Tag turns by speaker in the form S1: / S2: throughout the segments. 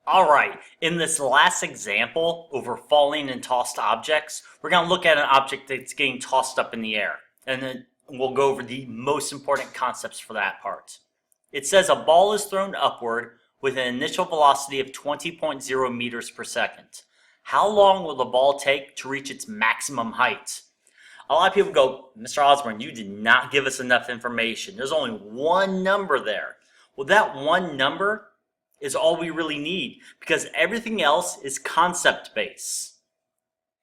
S1: All right, in this last example over falling and tossed objects, we're going to look at an object that's getting tossed up in the air. And then we'll go over the most important concepts for that part. It says a ball is thrown upward with an initial velocity of 20.0 meters per second. How long will the ball take to reach its maximum height? A lot of people go, Mr. Osborne, you did not give us enough information. There's only one number there. Well, that one number is all we really need because everything else is concept based.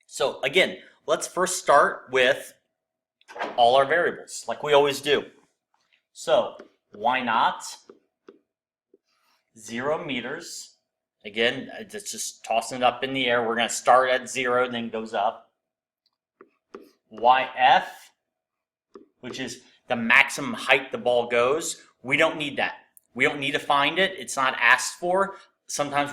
S1: So again, let's first start with all our variables like we always do. So why not 0 meters? Again, it's just tossing it up in the air. We're going to start at 0, then goes up. YF, which is the maximum height the ball goes. We don't need that. We don't need to find it. It's not asked for. Sometimes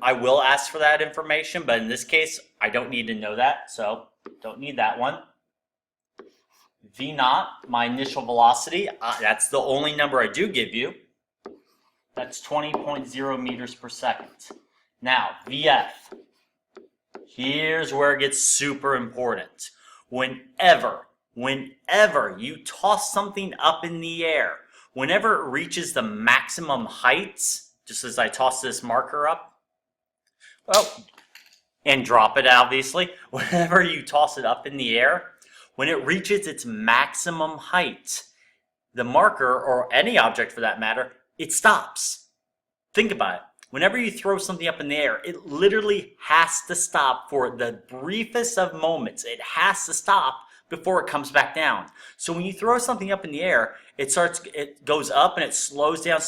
S1: I will ask for that information, but in this case, I don't need to know that, so don't need that one. V naught, my initial velocity, that's the only number I do give you. That's 20.0 meters per second. Now, VF. Here's where it gets super important. Whenever you toss something up in the air, whenever it reaches the maximum heights, just as I toss this marker up, well, and drop it obviously, whenever you toss it up in the air, when it reaches its maximum height, the marker, or any object for that matter, it stops. Think about it. Whenever you throw something up in the air, it literally has to stop for the briefest of moments. It has to stop before it comes back down. So when you throw something up in the air, it goes up and it slows down,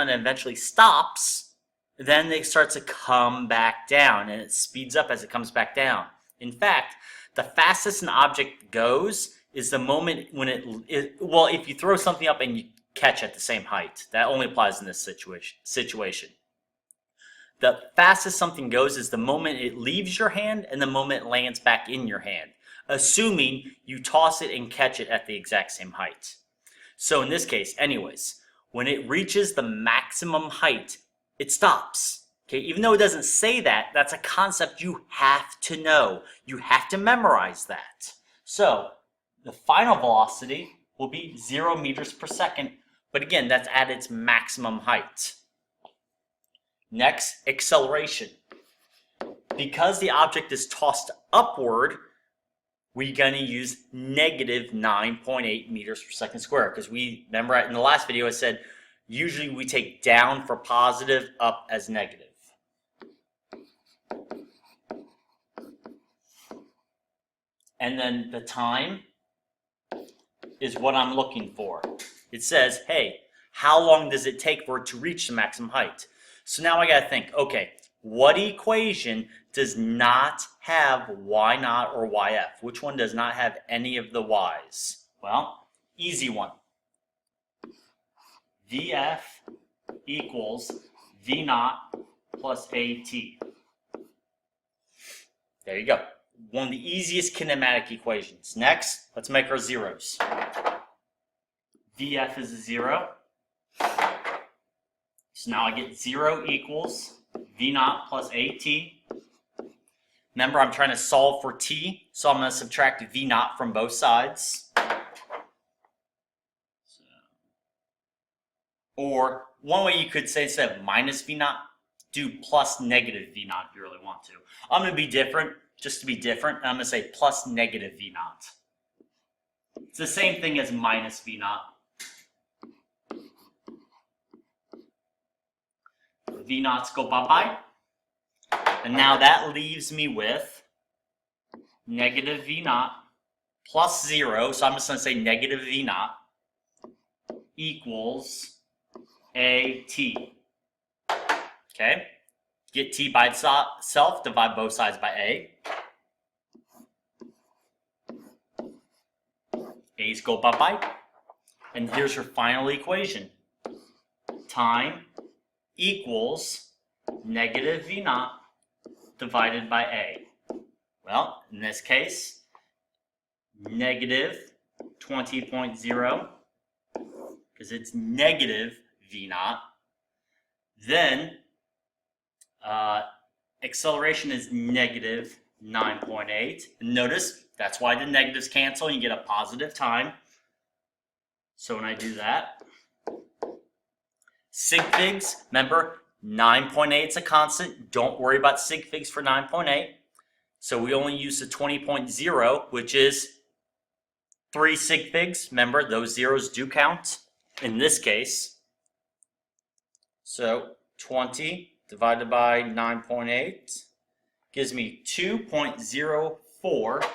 S1: and eventually stops. Then it starts to come back down and it speeds up as it comes back down. In fact, the fastest an object goes is the moment when well, if you throw something up and you catch at the same height. That only applies in this situation. The fastest something goes is the moment it leaves your hand and the moment it lands back in your hand, assuming you toss it and catch it at the exact same height. So in this case, anyways, when it reaches the maximum height, it stops. Okay, even though it doesn't say that, that's a concept you have to know. You have to memorize that. So the final velocity will be 0 meters per second, but again, that's at its maximum height. Next, acceleration. Because the object is tossed upward, we're going to use negative 9.8 meters per second squared. Because remember in the last video I said, usually we take down for positive, up as negative. And then the time is what I'm looking for. It says, hey, how long does it take for it to reach the maximum height? So now I got to think, okay, what equation does not have y naught or yf? Which one does not have any of the y's? Well, easy one. Vf equals v naught plus at. There you go. One of the easiest kinematic equations. Next, let's make our zeros. Vf is a 0. So now I get 0 equals v naught plus at. Remember, I'm trying to solve for t, so I'm going to subtract v naught from both sides. Or one way you could say instead of minus v naught, do plus negative v naught if you really want to. I'm going to be different, just to be different, and I'm going to say plus negative v naught. It's the same thing as minus v naught. V naughts go bye-bye. And now that leaves me with negative v naught plus 0. So I'm just going to say negative v naught equals at. Okay? Get t by itself, divide both sides by a. A's go bye-bye. And here's your final equation. Time equals negative v naught divided by a. Well, in this case, negative 20.0, because it's negative v naught. Then Acceleration is negative 9.8. Notice that's why the negatives cancel and you get a positive time. So when I do that, sig figs, remember 9.8 is a constant. Don't worry about sig figs for 9.8. So we only use the 20.0, which is 3 sig figs. Remember, those zeros do count in this case. So 20 divided by 9.8 gives me 2.04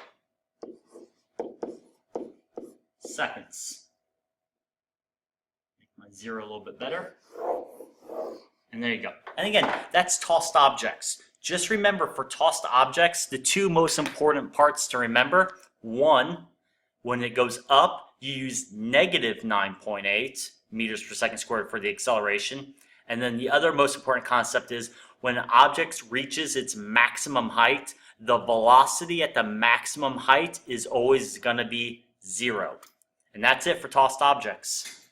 S1: seconds. Make my zero a little bit better. And there you go. And again, that's tossed objects. Just remember, for tossed objects, the two most important parts to remember: one, when it goes up, you use negative 9.8 meters per second squared for the acceleration. And then the other most important concept is when an object reaches its maximum height, the velocity at the maximum height is always going to be 0. And that's it for tossed objects.